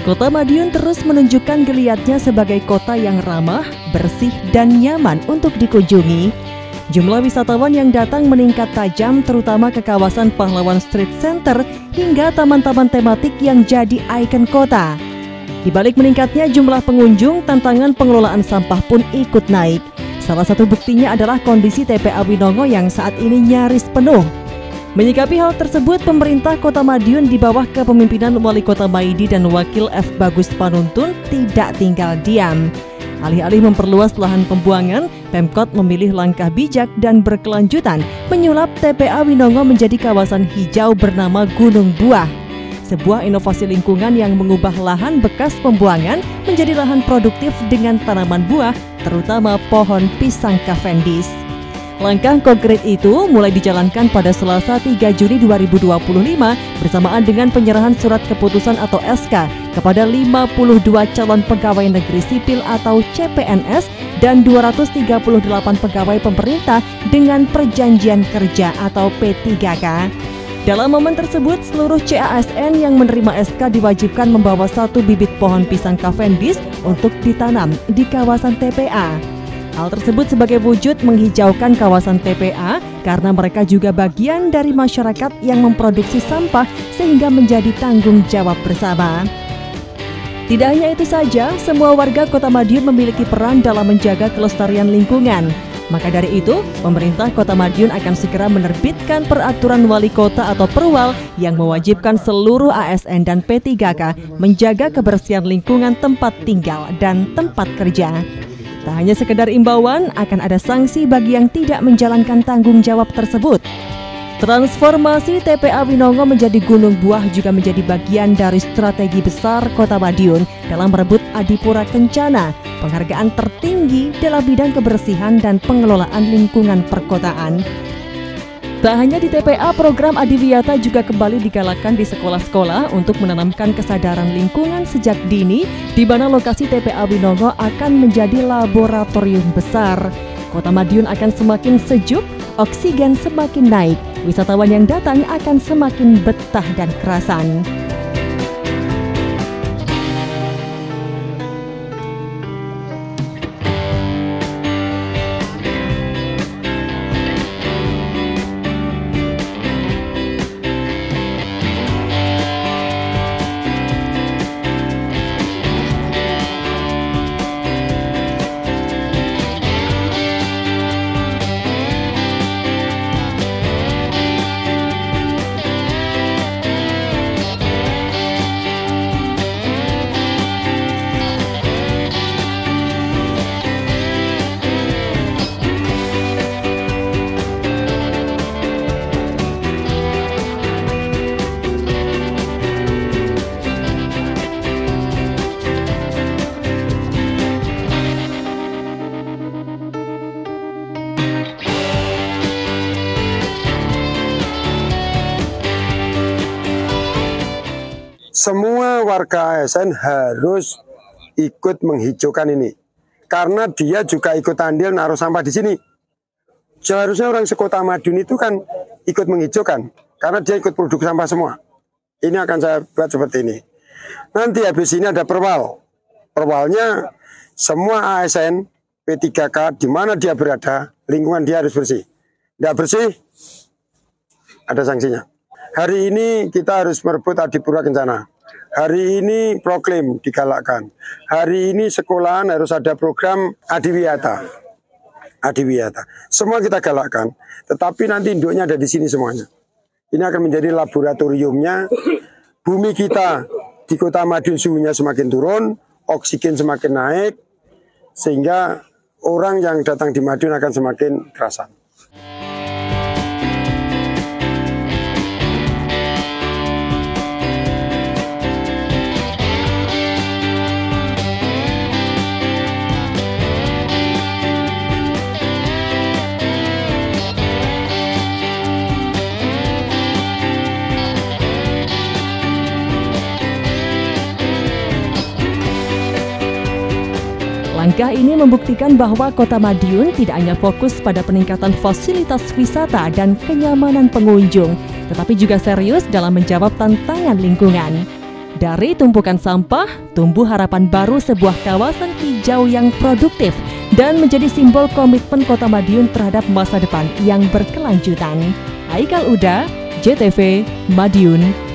Kota Madiun terus menunjukkan geliatnya sebagai kota yang ramah, bersih, dan nyaman untuk dikunjungi. Jumlah wisatawan yang datang meningkat tajam terutama ke kawasan Pahlawan Street Center hingga taman-taman tematik yang jadi ikon kota. Di balik meningkatnya jumlah pengunjung, tantangan pengelolaan sampah pun ikut naik. Salah satu buktinya adalah kondisi TPA Winongo yang saat ini nyaris penuh. Menyikapi hal tersebut, pemerintah Kota Madiun di bawah kepemimpinan Wali Kota Maidi dan Wakil F. Bagus Panuntun tidak tinggal diam. Alih-alih memperluas lahan pembuangan, Pemkot memilih langkah bijak dan berkelanjutan menyulap TPA Winongo menjadi kawasan hijau bernama Gunung Buah. Sebuah inovasi lingkungan yang mengubah lahan bekas pembuangan menjadi lahan produktif dengan tanaman buah, terutama pohon pisang Cavendish. Langkah konkret itu mulai dijalankan pada Selasa 3 Juni 2025 bersamaan dengan penyerahan surat keputusan atau SK kepada 52 calon pegawai negeri sipil atau CPNS dan 238 pegawai pemerintah dengan perjanjian kerja atau P3K. Dalam momen tersebut, seluruh CASN yang menerima SK diwajibkan membawa 1 bibit pohon pisang Cavendish untuk ditanam di kawasan TPA. Hal tersebut sebagai wujud menghijaukan kawasan TPA karena mereka juga bagian dari masyarakat yang memproduksi sampah sehingga menjadi tanggung jawab bersama. Tidak hanya itu saja, semua warga Kota Madiun memiliki peran dalam menjaga kelestarian lingkungan. Maka dari itu, pemerintah Kota Madiun akan segera menerbitkan peraturan wali kota atau perwal yang mewajibkan seluruh ASN dan P3K menjaga kebersihan lingkungan tempat tinggal dan tempat kerja. Tak hanya sekedar imbauan, akan ada sanksi bagi yang tidak menjalankan tanggung jawab tersebut. Transformasi TPA Winongo menjadi Gunung Buah juga menjadi bagian dari strategi besar Kota Madiun dalam merebut Adipura Kencana, penghargaan tertinggi dalam bidang kebersihan dan pengelolaan lingkungan perkotaan. Tak hanya di TPA, program Adiwiyata juga kembali digalakan di sekolah-sekolah untuk menanamkan kesadaran lingkungan sejak dini, di mana lokasi TPA Winongo akan menjadi laboratorium besar. Kota Madiun akan semakin sejuk, oksigen semakin naik, wisatawan yang datang akan semakin betah dan kerasan. Semua warga ASN harus ikut menghijaukan ini, karena dia juga ikut andil naruh sampah di sini. Seharusnya orang sekota Madiun itu kan ikut menghijaukan, karena dia ikut produk sampah semua. Ini akan saya buat seperti ini. Nanti habis ini ada perwal. Perwalnya semua ASN P3K di mana dia berada, lingkungan dia harus bersih. Tidak bersih, ada sanksinya. Hari ini kita harus merebut Adipura Kencana. Hari ini proklaim digalakkan. Hari ini sekolahan harus ada program Adiwiyata. Adiwiyata. Semua kita galakkan. Tetapi nanti induknya ada di sini semuanya. Ini akan menjadi laboratoriumnya. Bumi kita di Kota Madiun suhunya semakin turun, oksigen semakin naik, sehingga orang yang datang di Madiun akan semakin kerasan. Langkah ini membuktikan bahwa Kota Madiun tidak hanya fokus pada peningkatan fasilitas wisata dan kenyamanan pengunjung, tetapi juga serius dalam menjawab tantangan lingkungan. Dari tumpukan sampah, tumbuh harapan baru sebuah kawasan hijau yang produktif dan menjadi simbol komitmen Kota Madiun terhadap masa depan yang berkelanjutan. Aikal Uda, JTV, Madiun.